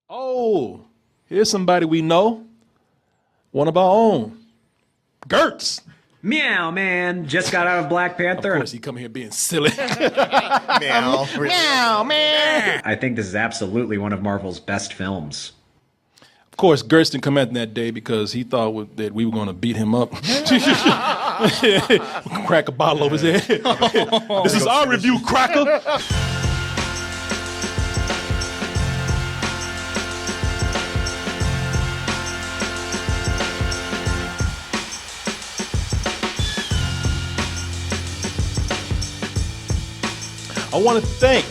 Oh, here's somebody we know. One of our own. Gertz. Meow, man. Just got out of Black Panther. Of course, he come here being silly. Meow. Meow, man. I think this is absolutely one of Marvel's best films. Of course, Gertz didn't come out that day because he thought that we were going to beat him up. Crack a bottle over his head. This is our review, cracker. I want to thank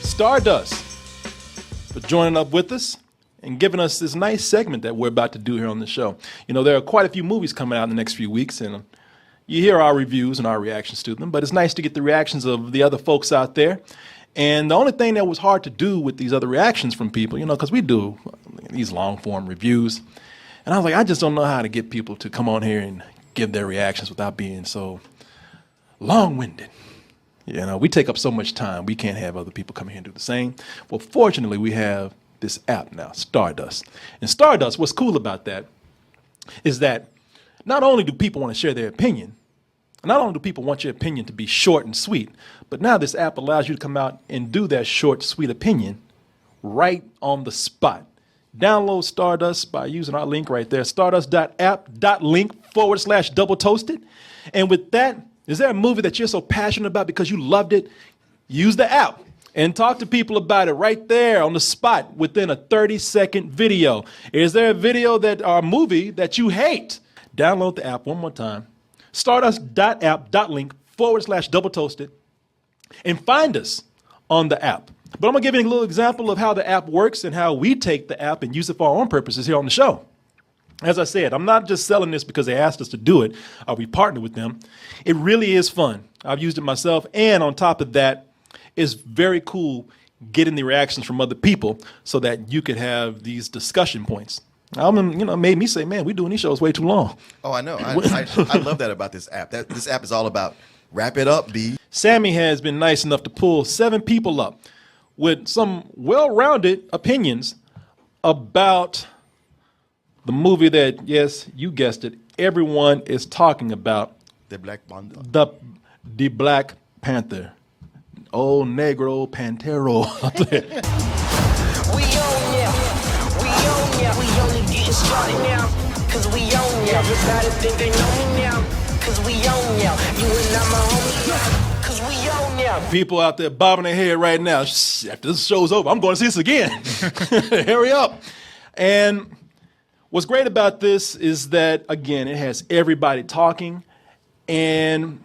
Stardust for joining up with us and giving us this nice segment that we're about to do here on the show. You know, there are quite a few movies coming out in the next few weeks, and you hear our reviews and our reactions to them, but it's nice to get the reactions of the other folks out there. And the only thing that was hard to do with these other reactions from people, you know, because we do these long-form reviews, and I was like, I just don't know how to get people to come on here and give their reactions without being so long-winded. You know, we take up so much time, we can't have other people come here and do the same. Well, fortunately, we have this app now, Stardust. And Stardust, what's cool about that is that not only do people want to share their opinion, not only do people want your opinion to be short and sweet, but now this app allows you to come out and do that short, sweet opinion right on the spot. Download Stardust by using our link right there, stardust.app.link/double toasted. And with that, is there a movie that you're so passionate about because you loved it? Use the app and talk to people about it right there on the spot within a 30-second video. Is there a video or a movie that you hate? Download the app one more time. Stardust.app.link/double toasted and find us on the app. But I'm going to give you a little example of how the app works and how we take the app and use it for our own purposes here on the show. As I said, I'm not just selling this because they asked us to do it or we partnered with them. It really is fun. I've used it myself, and on top of that, it's very cool getting the reactions from other people so that you could have these discussion points. Made me say, man, we're doing these shows way too long. Oh, I know. I love that about this app. This app is all about wrap it up, B. Sammy has been nice enough to pull 7 people up with some well-rounded opinions about the movie that, yes, you guessed it, everyone is talking about. The Black Panther. The Black Panther. Oh, Negro Pantero. We own ya. We own ya. We only getting started now. Cause we own ya. Everybody think they know me now. Cause we own ya. You and I'm a homie now. Cause we own ya. People out there bobbing their head right now. Shh, after this show's over, I'm going to see this again. Hurry up. And what's great about this is that, again, it has everybody talking, and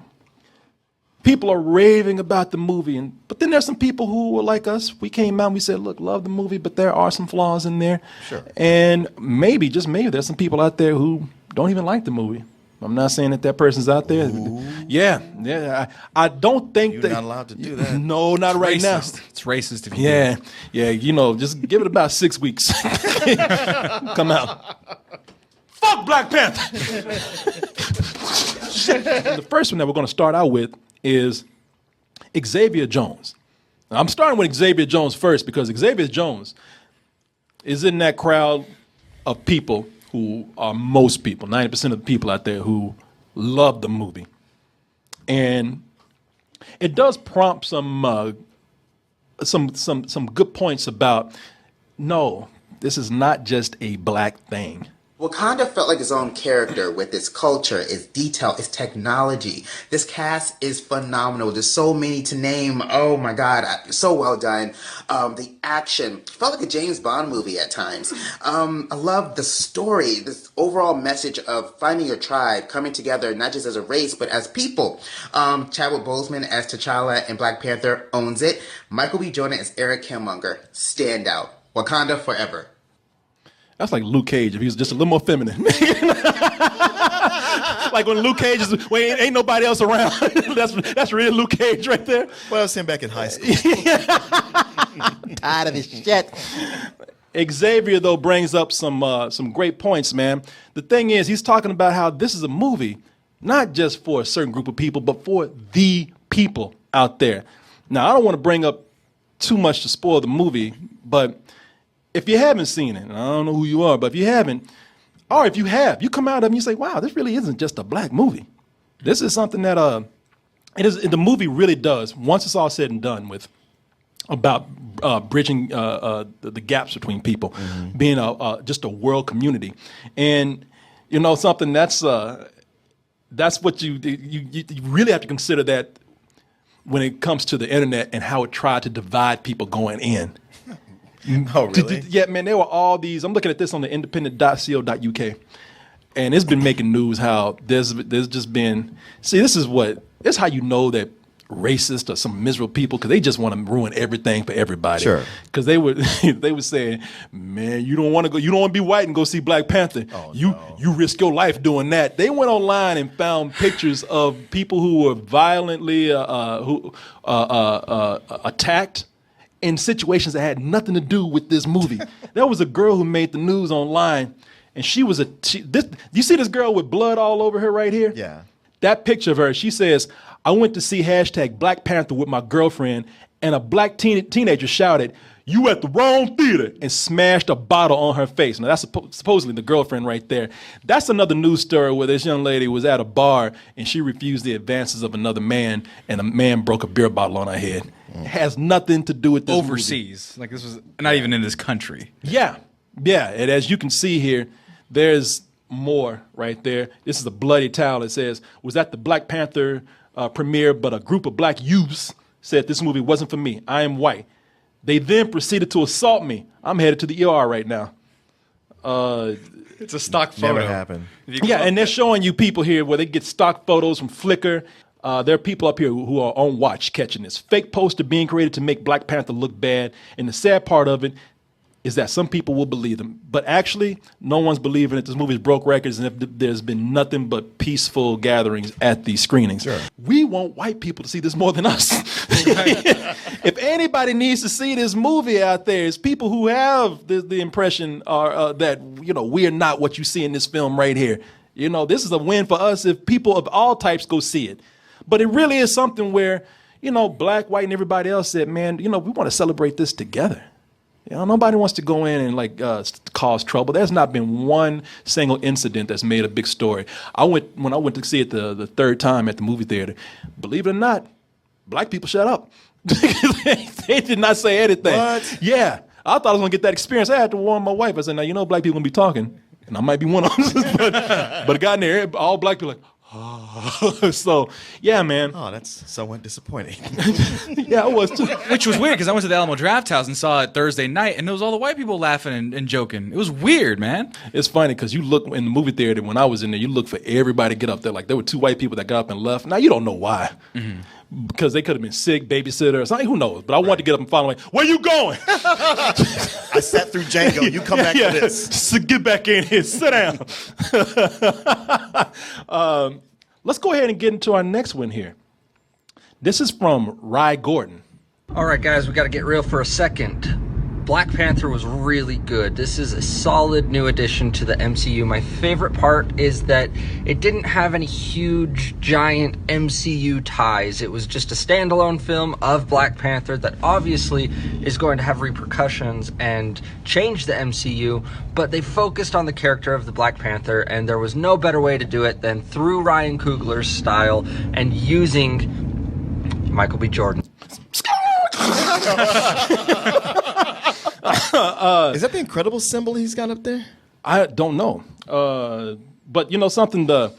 people are raving about the movie. But then there's some people who were like us. We came out and we said, look, love the movie, but there are some flaws in there. Sure. And maybe, just maybe, there's some people out there who don't even like the movie. I'm not saying that person's out there. Ooh. Yeah. I don't think You're that. not allowed to do that. No, not right now. It's racist if you Yeah, you know, just give it about 6 weeks. Come out. Fuck Black Panther. The first one that we're going to start out with is Xavier Jones. Now, I'm starting with Xavier Jones first because Xavier Jones is in that crowd of people who are most people, 90% of the people out there who love the movie. And it does prompt some good points about, no, this is not just a black thing. Wakanda felt like its own character with its culture, its detail, its technology. This cast is phenomenal. There's so many to name. Oh my God, so well done. The action felt like a James Bond movie at times. I love the story, this overall message of finding your tribe, coming together, not just as a race, but as people. Chadwick Boseman as T'Challa and Black Panther owns it. Michael B. Jordan as Eric Killmonger, standout. Wakanda forever. That's like Luke Cage if he was just a little more feminine. Like when Luke Cage is, when ain't nobody else around. that's really Luke Cage right there. Well, I was him back in high school. Tired of this shit. Xavier, though, brings up some great points, man. The thing is, he's talking about how this is a movie, not just for a certain group of people, but for the people out there. Now, I don't want to bring up too much to spoil the movie, but if you haven't seen it, and I don't know who you are, but if you haven't, or if you have, you come out of it and you say, wow, this really isn't just a black movie. This is something that the movie really does, once it's all said and done with, about bridging the gaps between people, being just a world community. And, you know, something that's what you really have to consider that when it comes to the internet and how it tried to divide people going in. Oh, really? Yeah, man, there were all these. I'm looking at this on the independent.co.uk, and it's been making news how there's just been. See, this is how you know that racist or some miserable people, because they just want to ruin everything for everybody. Sure. Because they were saying, man, you don't want to be white and go see Black Panther. Oh, you risk your life doing that. They went online and found pictures of people who were violently attacked in situations that had nothing to do with this movie. There was a girl who made the news online, and you see this girl with blood all over her right here? Yeah. That picture of her, she says, I went to see #Black Panther with my girlfriend, and a black teenager shouted, "You at the wrong theater," and smashed a bottle on her face. Now, that's supposedly the girlfriend right there. That's another news story where this young lady was at a bar, and she refused the advances of another man, and a man broke a beer bottle on her head. It has nothing to do with this Overseas. Like, this was not even in this country. Yeah. And as you can see here, there's more right there. This is a bloody towel. It says, was at the Black Panther premiere, but a group of black youths said this movie wasn't for me. I am white. They then proceeded to assault me. I'm headed to the ER right now. It's a stock photo. Never happened. Yeah, and they're showing you people here where they get stock photos from Flickr. There are people up here who are on watch catching this. Fake poster being created to make Black Panther look bad. And the sad part of it is that some people will believe them. But actually, no one's believing it. This movie's broke records, and there's been nothing but peaceful gatherings at these screenings. Sure. We want white people to see this more than us. If anybody needs to see this movie out there, it's people who have the impression that, you know, we are not what you see in this film right here. You know, this is a win for us if people of all types go see it. But it really is something where, you know, black, white, and everybody else said, man, you know, we want to celebrate this together. You know, nobody wants to go in and cause trouble. There's not been one single incident that's made a big story. When I went to see it the third time at the movie theater, believe it or not, black people shut up. They did not say anything. What? Yeah. I thought I was going to get that experience. I had to warn my wife. I said, now, you know, black people going to be talking, and I might be one of them. but I got in there, all black people like, oh. So, yeah, man. Oh, that's somewhat disappointing. Yeah, it was too. Which was weird because I went to the Alamo Draft House and saw it Thursday night, and there was all the white people laughing and joking. It was weird, man. It's funny because you look in the movie theater when I was in there, you look for everybody to get up there. Like there were two white people that got up and left. Now you don't know why. Because they could have been sick, babysitter, or something. Who knows? But I wanted to get up and follow me. Where you going? I sat through Django. You come back to this. So get back in here. Sit down. Let's go ahead and get into our next one here. This is from Wray Gordon. All right, guys, we got to get real for a second. Black Panther was really good. This is a solid new addition to the MCU. My favorite part is that it didn't have any huge, giant MCU ties. It was just a standalone film of Black Panther that obviously is going to have repercussions and change the MCU, but they focused on the character of the Black Panther, and there was no better way to do it than through Ryan Coogler's style and using Michael B. Jordan. Is that the incredible symbol he's got up there? I don't know. But, you know, something but,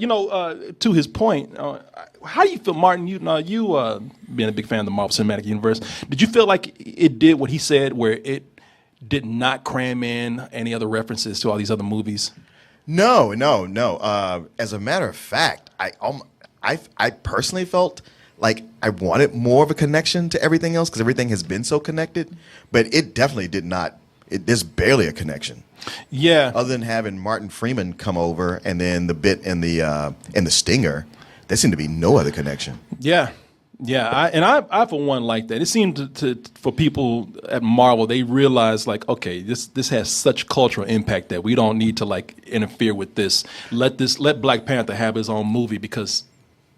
you know, to his point, how do you feel, Martin, you being a big fan of the Marvel Cinematic Universe, did you feel like it did what he said where it did not cram in any other references to all these other movies? No. As a matter of fact, I personally felt like I wanted more of a connection to everything else because everything has been so connected, but it definitely did not. There's barely a connection. Yeah. Other than having Martin Freeman come over and then the bit in the stinger, there seemed to be no other connection. Yeah. I for one like that. It seemed to for people at Marvel, they realized like, okay, this has such cultural impact that we don't need to like interfere with this. Let Black Panther have his own movie because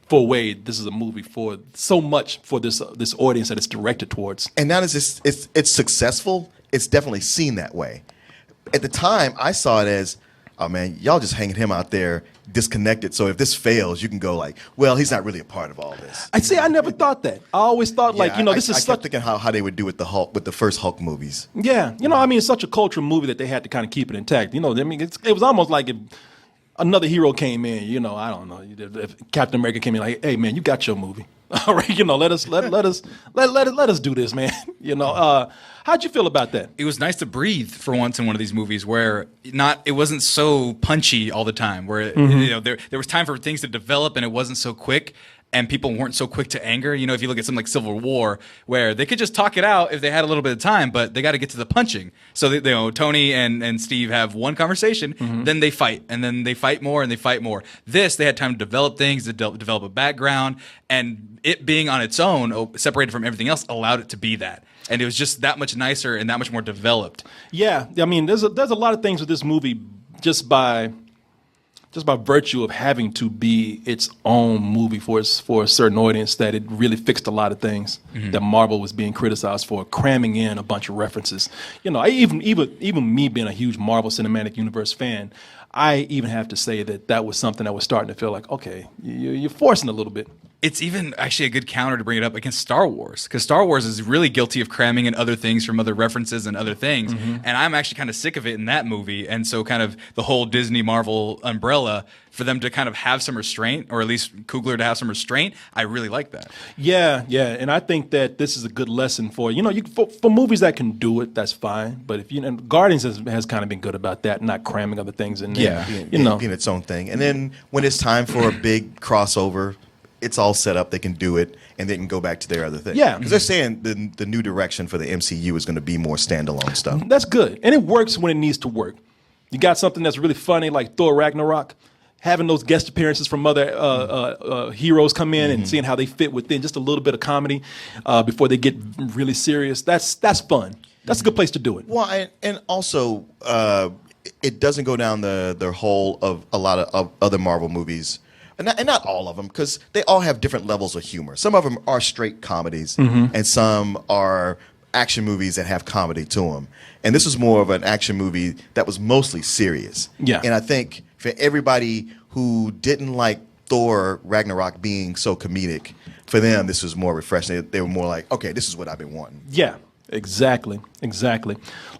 for Wray, this is a movie for so much for this audience that it's directed towards. And now that it's successful, it's definitely seen that way. At the time, I saw it as, oh man, y'all just hanging him out there disconnected. So if this fails, you can go like, well, he's not really a part of all this. I never thought that. I always thought this is I kept thinking how they would do with the Hulk, with the first Hulk movies. Yeah, it's such a cultural movie that they had to kind of keep it intact. It was almost like if another hero came in, I don't know, if Captain America came in like, hey man, you got your movie. All right, let us do this, man. How'd you feel about that? It was nice to breathe for once in one of these movies where it wasn't so punchy all the time. Where there was time for things to develop and it wasn't so quick, and people weren't so quick to anger. If you look at something like Civil War, where they could just talk it out if they had a little bit of time, but they got to get to the punching. So Tony and Steve have one conversation, then they fight, and then they fight more, and they fight more. They had time to develop things, to develop a background, and it being on its own, separated from everything else, allowed it to be that. And it was just that much nicer and that much more developed. Yeah, there's a lot of things with this movie just by virtue of having to be its own movie for a certain audience, that it really fixed a lot of things that Marvel was being criticized for, cramming in a bunch of references. Even me being a huge Marvel Cinematic Universe fan, I even have to say that was something that was starting to feel like, okay, you're forcing a little bit. It's even actually a good counter to bring it up against Star Wars, because Star Wars is really guilty of cramming in other things from other references and other things. And I'm actually kind of sick of it in that movie. And so kind of the whole Disney Marvel umbrella, for them to kind of have some restraint, or at least Coogler to have some restraint, I really like that. Yeah. And I think that this is a good lesson for, for movies that can do it, that's fine. But if and Guardians has kind of been good about that, not cramming other things in there. Being its own thing. And then when it's time for a big crossover, it's all set up. They can do it, and they can go back to their other thing. Yeah. Because they're saying the new direction for the MCU is going to be more standalone stuff. That's good. And it works when it needs to work. You got something that's really funny like Thor Ragnarok, having those guest appearances from other heroes come in and seeing how they fit within just a little bit of comedy before they get really serious. That's fun. That's a good place to do it. Well, and also it doesn't go down the hole of a lot of other Marvel movies. And not all of them, because they all have different levels of humor. Some of them are straight comedies, and some are action movies that have comedy to them. And this was more of an action movie that was mostly serious. Yeah. And I think for everybody who didn't like Thor Ragnarok being so comedic, for them this was more refreshing. They were more like, okay, this is what I've been wanting. Yeah, exactly.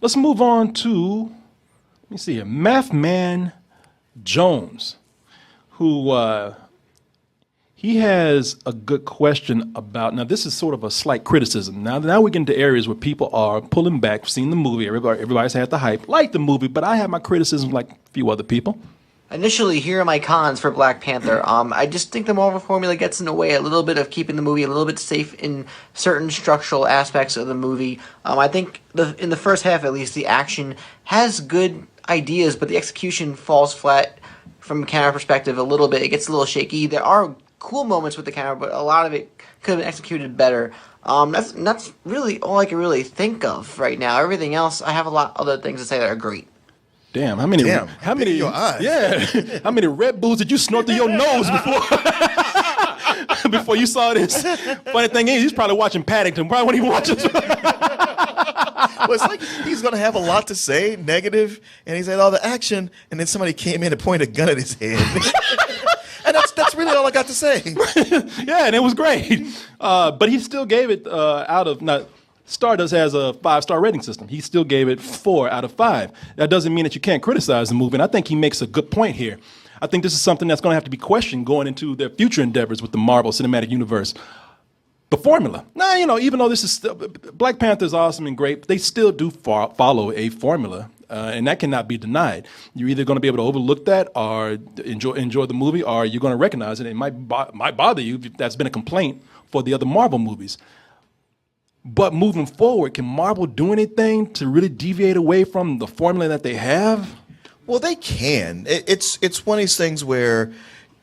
Let's move on to, let me see here, Math Man Jones, who he has a good question about. Now, this is sort of a slight criticism. Now we get into areas where people are pulling back, seeing the movie. Everybody's had the hype, like the movie, but I have my criticisms like a few other people. Initially, here are my cons for Black Panther. I just think the Marvel formula gets in the way a little bit of keeping the movie a little bit safe in certain structural aspects of the movie. I think in the first half, at least, the action has good ideas, but the execution falls flat from a camera perspective a little bit. It gets a little shaky. There are cool moments with the camera, but a lot of it could have been executed better. That's really all I can really think of right now. Everything else, I have a lot of other things to say that are great. Damn, how many your eyes. Yeah. How many Red Bulls did you snort through your nose before you saw this? Funny thing is, he's probably watching Paddington. Probably when he watches. Well, it's like he's going to have a lot to say, negative, and he said all the action, and then somebody came in and pointed a gun at his head. And that's really all I got to say. Yeah, and it was great. But he still gave it Stardust has a 5-star rating system. He still gave it 4 out of 5. That doesn't mean that you can't criticize the movie, and I think he makes a good point here. I think this is something that's going to have to be questioned going into their future endeavors with the Marvel Cinematic Universe. The formula. Now, even though this is Black Panther is awesome and great, they still do follow a formula, and that cannot be denied. You're either going to be able to overlook that or enjoy the movie, or you're going to recognize it. It might bother you if that's been a complaint for the other Marvel movies. But moving forward, can Marvel do anything to really deviate away from the formula that they have? Well, they can. It's one of these things where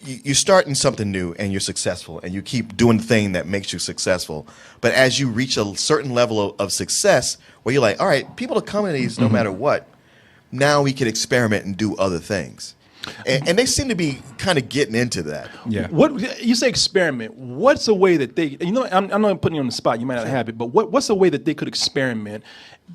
you start in something new and you're successful, and you keep doing the thing that makes you successful. But as you reach a certain level of success, where you're like, all right, people are coming to these no matter what. Now we can experiment and do other things. and they seem to be kind of getting into that. Yeah. What you say experiment? What's a way that they? You know, I'm not putting you on the spot. You might not have it, but what's a way that they could experiment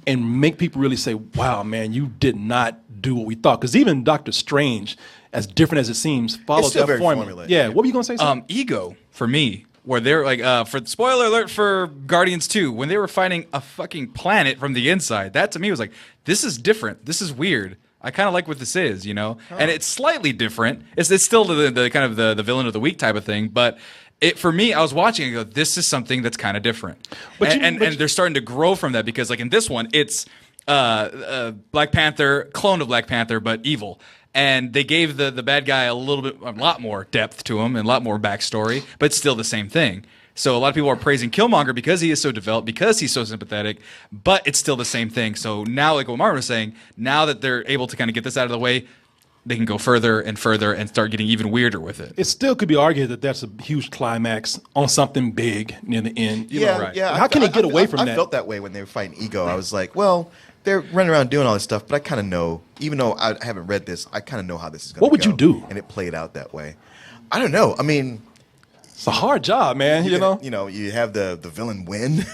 and make people really say, "Wow, man, you did not do what we thought." Because even Doctor Strange, as different as it seems, follows still that very formula. formulaic. Yeah. What were you gonna say? Something? Ego for me, where they're like, for spoiler alert for Guardians 2, when they were fighting a fucking planet from the inside, that to me was like, this is different. This is weird. I kind of like what this is, you know, and it's slightly different. It's still the kind of the villain of the week type of thing, but for me, I was watching and go, this is something that's kind of different, and they're starting to grow from that because like in this one, it's Black Panther, clone of Black Panther, but evil. And they gave the bad guy a lot more depth to him and a lot more backstory, but still the same thing. So a lot of people are praising Killmonger because he is so developed, because he's so sympathetic, but it's still the same thing. So now, like what Martin was saying, now that they're able to kind of get this out of the way, they can go further and further and start getting even weirder with it. It still could be argued that that's a huge climax on something big near the end. You know, right? Yeah. How can they get away from that? I felt that way when they were fighting Ego. I was like, well, they're running around doing all this stuff, but I kind of know, even though I haven't read this, I kind of know how this is going to go. What would you do? And it played out that way. I don't know. I mean, it's a hard job, man. You know, you have the villain win.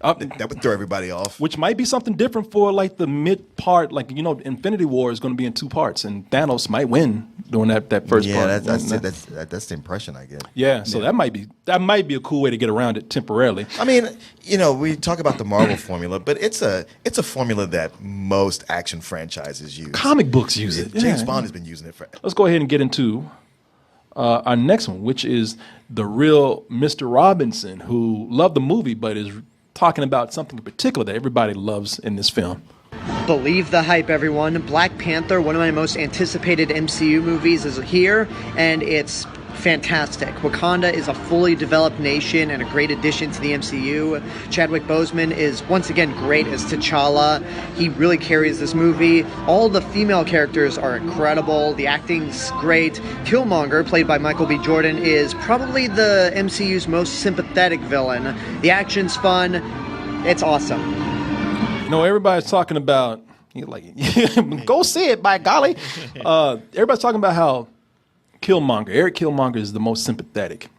That would throw everybody off. Which might be something different for like the mid part. Like, you know, Infinity War is going to be in 2 parts, and Thanos might win during that first part. Yeah, that's the impression I get. Yeah, so that might be a cool way to get around it temporarily. I mean, you know, we talk about the Marvel formula, but it's a formula that most action franchises use. Comic books use it. James Bond has been using it forever. Let's go ahead and get into our next one, which is the real Mr. Robinson, who loved the movie but is talking about something in particular that everybody loves in this film. Believe the hype, everyone. Black Panther, one of my most anticipated MCU movies, is here, and it's fantastic. Wakanda is a fully developed nation and a great addition to the MCU. Chadwick Boseman is once again great as T'Challa. He really carries this movie. All the female characters are incredible. The acting's great. Killmonger, played by Michael B. Jordan, is probably the MCU's most sympathetic villain. The action's fun. It's awesome. You know, everybody's talking about, go see it, by golly. Everybody's talking about how Eric Killmonger is the most sympathetic.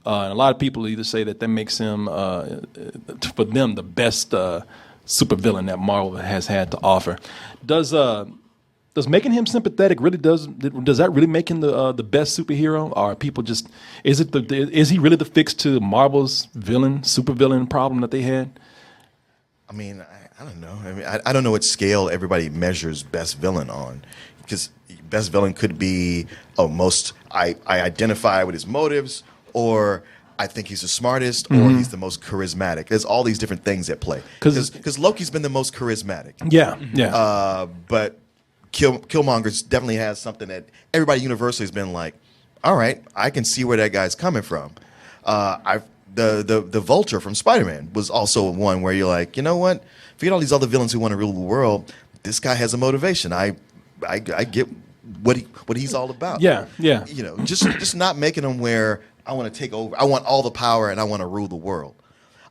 And a lot of people either say that makes him, for them, the best supervillain that Marvel has had to offer. Does making him sympathetic really does that really make him the best superhero? Or are people just is he really the fix to Marvel's supervillain problem that they had? I mean, I don't know. I mean, I don't know what scale everybody measures best villain on, because best villain could be I identify with his motives, or I think he's the smartest, or he's the most charismatic. There's all these different things at play. Because Loki's been the most charismatic. Yeah. But Killmonger definitely has something that everybody universally has been like, all right, I can see where that guy's coming from. The Vulture from Spider-Man was also one where you're like, you know what? Forget all these other villains who want to rule the world. This guy has a motivation. I get what he's all about. Yeah. You know, just not making him where I want to take over. I want all the power and I want to rule the world.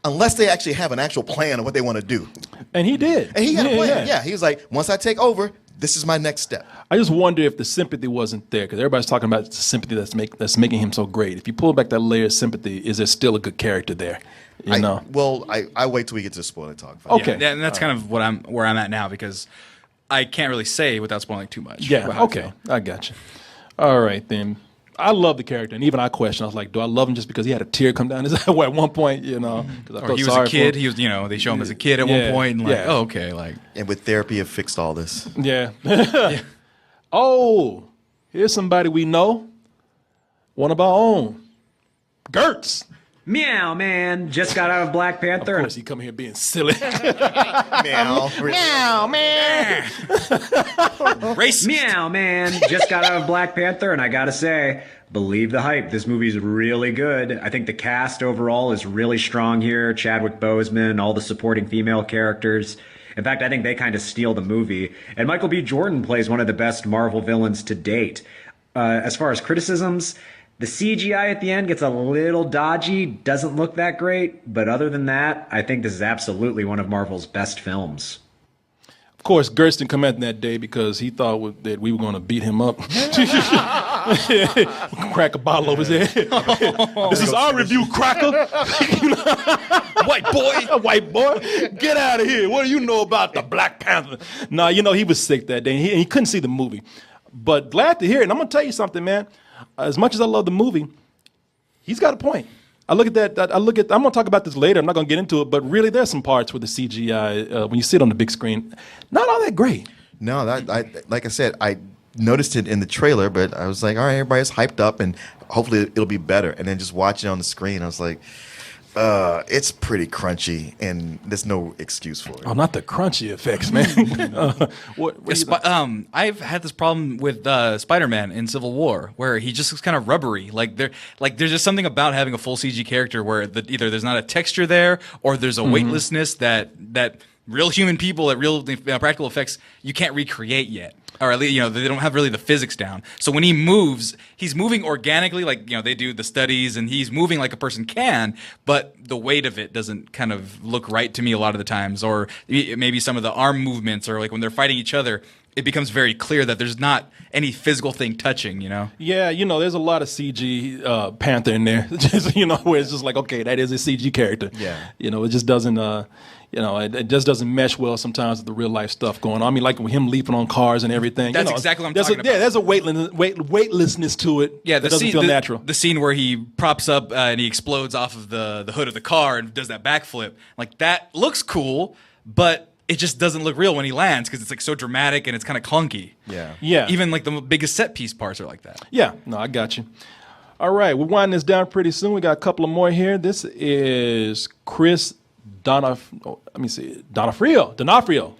Unless they actually have an actual plan of what they want to do. And he did. And he had a plan. Yeah. He was like, once I take over, this is my next step. I just wonder if the sympathy wasn't there, because everybody's talking about the sympathy that's making him so great. If you pull back that layer of sympathy, is there still a good character there? You know. Well, I wait till we get to the spoiler talk. Okay. Yeah, and that's kind of where I'm at now, because I can't really say without spoiling too much. Yeah. Okay. I got you. All right then. I love the character, and even I questioned. I was like, do I love him just because he had a tear come down his eye at one point? You know, or he was a kid. He was, they show him as a kid at one point, and oh, okay, And with therapy, have fixed all this. Yeah. Oh, here's somebody we know. One of our own, Gertz. Meow, man. Just got out of Black Panther. Of course, he come here being silly. Meow. Meow, man. Race. Meow, man. Just got out of Black Panther, and I gotta say, believe the hype. This movie's really good. I think the cast overall is really strong here. Chadwick Boseman, all the supporting female characters. In fact, I think they kind of steal the movie. And Michael B. Jordan plays one of the best Marvel villains to date. As far as criticisms, the CGI at the end gets a little dodgy, doesn't look that great, but other than that, I think this is absolutely one of Marvel's best films. Of course, Gertz didn't come out that day because he thought that we were going to beat him up. Crack a bottle over his head. This is our review, cracker. White boy. White boy, get out of here. What do you know about the Black Panther? No, he was sick that day. And he couldn't see the movie. But glad to hear it. And I'm going to tell you something, man. As much as I love the movie, he's got a point. I look at that. I'm going to talk about this later. I'm not going to get into it. But really, there's some parts with the CGI, when you sit on the big screen, not all that great. No, like I said, I noticed it in the trailer, but I was like, all right, everybody's hyped up, and hopefully it'll be better. And then just watching it on the screen, I was like, it's pretty crunchy, and there's no excuse for it. Oh, not the crunchy effects, man. I've had this problem with Spider-Man in Civil War, where he just looks kind of rubbery. There's just something about having a full CG character where either there's not a texture there, or there's a weightlessness that real human people at real practical effects you can't recreate yet. Or at least, they don't have really the physics down. So when he moves, he's moving organically, they do the studies, and he's moving like a person can, but the weight of it doesn't kind of look right to me a lot of the times. Or maybe some of the arm movements, or when they're fighting each other, it becomes very clear that there's not any physical thing touching, Yeah, there's a lot of CG Panther in there, just, where it's just like, okay, that is a CG character. Yeah. It just doesn't, it just doesn't mesh well sometimes with the real life stuff going on. I mean, like with him leaping on cars and everything. That's exactly what I'm talking about. Yeah, there's a weightlessness to it. Yeah, that doesn't feel natural. The scene where he props up and he explodes off of the hood of the car and does that backflip, that looks cool, but it just doesn't look real when he lands because it's so dramatic and it's kind of clunky. Yeah. Even the biggest set piece parts are like that. Yeah, no, I got you. All right, we're winding this down pretty soon. We got a couple of more here. This is Chris D'Onofrio.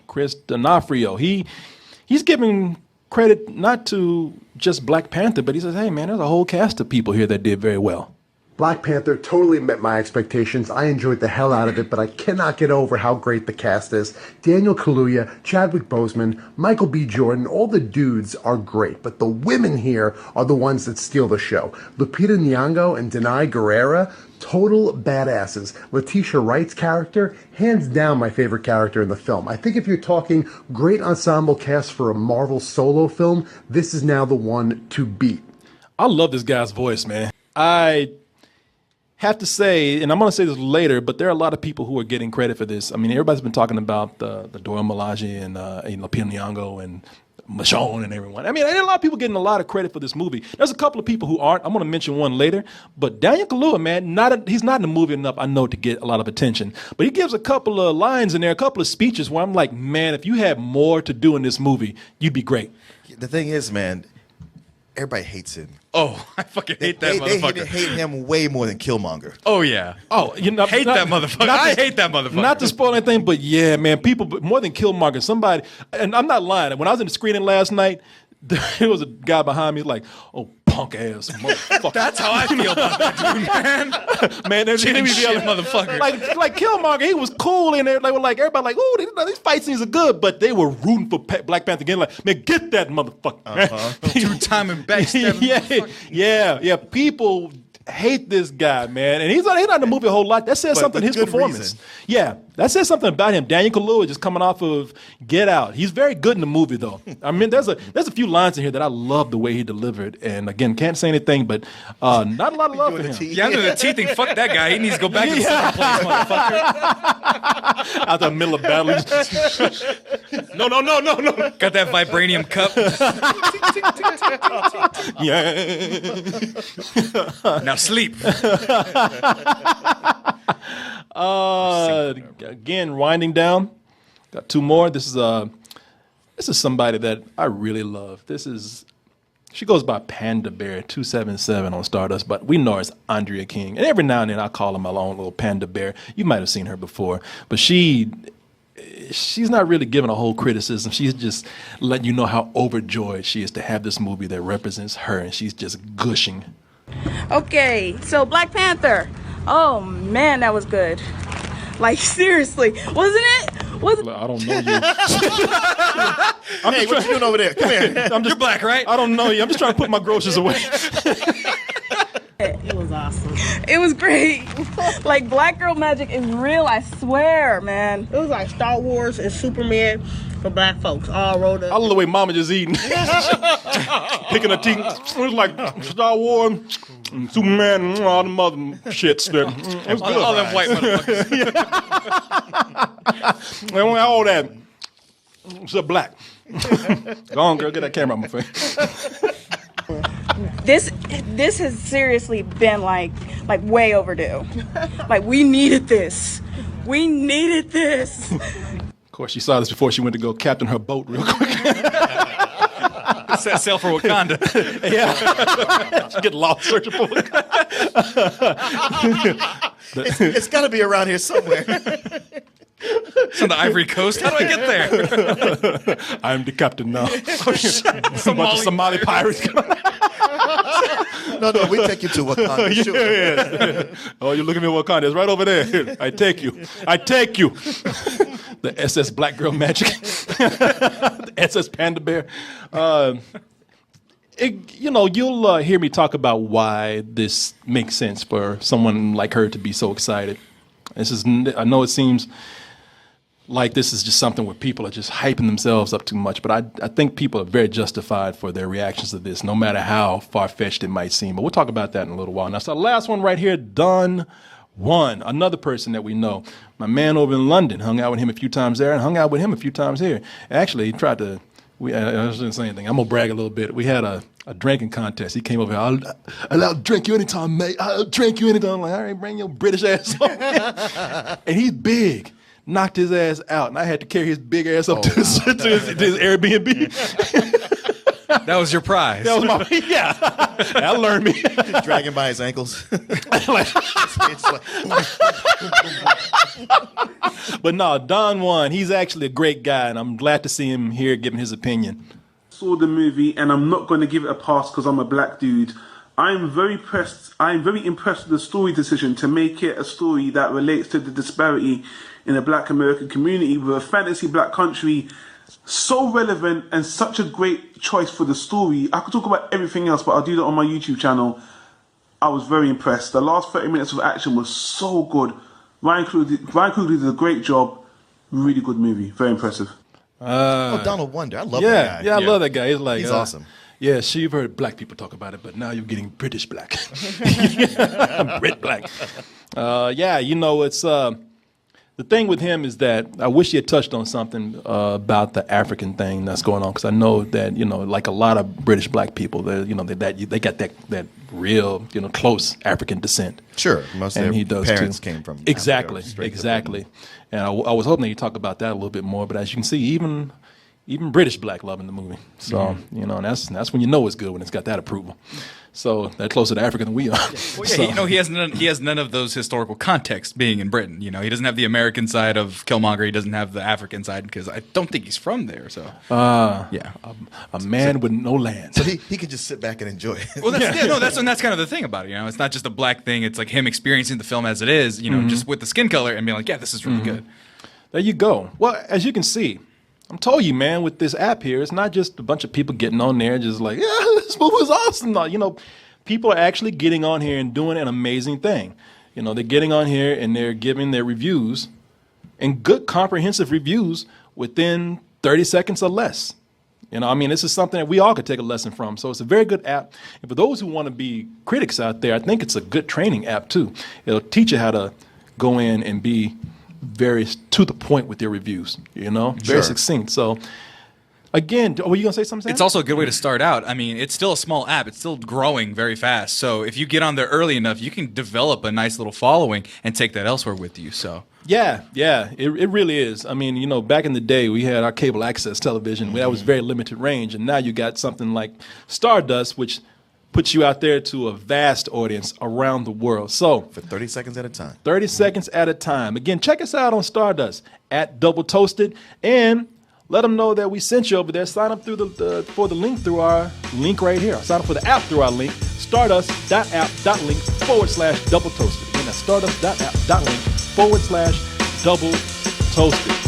Chris D'Onofrio. He's giving credit not to just Black Panther, but he says, hey, man, there's a whole cast of people here that did very well. Black Panther totally met my expectations. I enjoyed the hell out of it, but I cannot get over how great the cast is. Daniel Kaluuya, Chadwick Boseman, Michael B. Jordan, all the dudes are great, but the women here are the ones that steal the show. Lupita Nyong'o and Denai Guerrera, total badasses. Letitia Wright's character, hands down my favorite character in the film. I think if you're talking great ensemble cast for a Marvel solo film, this is now the one to beat. I love this guy's voice, man. I have to say, and I'm going to say this later, but there are a lot of people who are getting credit for this. I mean, everybody's been talking about the Dora Milaje and Lupita Nyong'o and Michonne and everyone. I mean, there are a lot of people getting a lot of credit for this movie. There's a couple of people who aren't. I'm going to mention one later. But Daniel Kaluuya, man, he's not in the movie enough, I know, to get a lot of attention. But he gives a couple of lines in there, a couple of speeches where I'm like, man, if you had more to do in this movie, you'd be great. The thing is, man, everybody hates him. Oh, I fucking hate that motherfucker. They hate him way more than Killmonger. Oh, yeah. Oh, hate that motherfucker. I hate that motherfucker. Not to spoil anything, but yeah, man, people, more than Killmonger, somebody, and I'm not lying, when I was in the screening last night, there was a guy behind me like, oh, punk ass motherfucker. That's how I feel about that dude, man. Man, there's Shit, motherfucker. Like Killmonger, he was cool in there. They were like, everybody like, ooh, these fight scenes are good, but they were rooting for Black Panther again. Like, man, get that motherfucker. Two-time and backstab. Yeah. People hate this guy, man, and he's not in the movie a whole lot. That says something in his performance. Reason. Yeah, that says something about him. Daniel Kaluuya just coming off of Get Out. He's very good in the movie, though. I mean, there's a few lines in here that I love the way he delivered, and again, can't say anything, but not a lot of love for him. Yeah, I'm doing the T thing. Fuck that guy. He needs to go back to the second place, motherfucker. Out the middle of battle. No. Got that vibranium cup. Yeah. Now sleep. Again, winding down. Got two more. This is somebody that I really love. She goes by Panda Bear 277 on Stardust, but we know her as Andrea King. And every now and then I call her my own little Panda Bear. You might have seen her before, but she's not really giving a whole criticism. She's just letting you know how overjoyed she is to have this movie that represents her, and she's just gushing. Okay, so Black Panther. Oh man, that was good. Like seriously, wasn't it? I don't know you. Hey, what you doing over there? Come here. You're black, right? I don't know you. I'm just trying to put my groceries away. It was awesome. It was great. Like, black girl magic is real, I swear, man. It was like Star Wars and Superman for black folks, all rolled up. I love the way Mama just eating. Picking her teeth. It was like Star Wars, and Superman, and all the other shits. It was good. All them white motherfuckers. They don't have all that. Except black. Go on, girl, get that camera out my face. This has seriously been like way overdue. Like, we needed this. We needed this. Of course, she saw this before she went to go captain her boat real quick. Set sail for Wakanda. Yeah. She get lost searching for Wakanda. It's got to be around here somewhere. It's on the Ivory Coast. How do I get there? I'm the captain now. Oh, shit. A bunch of Somali pirates. No, we take you to Wakanda. Sure. Yeah. Oh, you're looking at Wakanda. It's right over there. I take you. I take you. The SS Black Girl Magic. The SS Panda Bear. You'll hear me talk about why this makes sense for someone like her to be so excited. I know it seems like this is just something where people are just hyping themselves up too much, but I think people are very justified for their reactions to this, no matter how far-fetched it might seem. But we'll talk about that in a little while. Now, so the last one right here, Don Juan, another person that we know. My man over in London, hung out with him a few times there and hung out with him a few times here. Actually, he tried to, I shouldn't say anything. I'm going to brag a little bit. We had a drinking contest. He came over here. I'll drink you anytime, mate. I'll drink you anytime. I'm like, all right, bring your British ass on. And he's big. Knocked his ass out, and I had to carry his big ass up to his Airbnb. That was your prize. That was my, yeah. That learned me. Dragging by his ankles. But no, Don Juan, he's actually a great guy, and I'm glad to see him here giving his opinion. Saw the movie, and I'm not going to give it a pass because I'm a black dude. I'm very impressed with the story decision to make it a story that relates to the disparity in the black American community with a fantasy black country so relevant and such a great choice for the story. I could talk about everything else, but I'll do that on my YouTube channel. I was very impressed. The last 30 minutes of action was so good. Ryan Coogler did a great job. Really good movie. Very impressive. Donald Wonder. I love that guy. Yeah, I love that guy. He's awesome. Yeah, you've heard black people talk about it, but now you're getting British black. Brit black. It's... The thing with him is that I wish he had touched on something about the African thing that's going on, because I know that, like a lot of British black people, they got that real, close African descent. Sure, most of their parents came from exactly. Africa, And I was hoping that you talk about that a little bit more, but as you can see, even British black loving the movie. So and that's when you know it's good, when it's got that approval. So they're closer to Africa than we are. Well, yeah, he has none of those historical contexts being in Britain. He doesn't have the American side of Killmonger. He doesn't have the African side because I don't think he's from there. So a man with no land. So he could just sit back and enjoy it. Well, that's kind of the thing about it. It's not just a black thing. It's like him experiencing the film as it is. Just with the skin color and being like, yeah, this is really good. There you go. Well, as you can see, I'm telling you, man, with this app here, it's not just a bunch of people getting on there just like, yeah, this movie was awesome. No, people are actually getting on here and doing an amazing thing. They're getting on here and they're giving their reviews, and good comprehensive reviews within 30 seconds or less. This is something that we all could take a lesson from. So it's a very good app. And for those who want to be critics out there, I think it's a good training app too. It'll teach you how to go in and be very to the point with your reviews, very succinct. So again, were you gonna say something? It's also a good way to start out. It's still a small app. It's still growing very fast. So if you get on there early enough, you can develop a nice little following and take that elsewhere with you. So yeah, it really is. Back in the day, we had our cable access television. That was very limited range, and now you got something like Stardust, which puts you out there to a vast audience around the world. So for 30 seconds at a time. 30 seconds at a time. Again, check us out on Stardust at Double Toasted, and let them know that we sent you over there. Sign up through for the link through our link right here. Sign up for the app through our link, stardust.app.link/Double Toasted. Again, that's stardust.app.link/Double Toasted.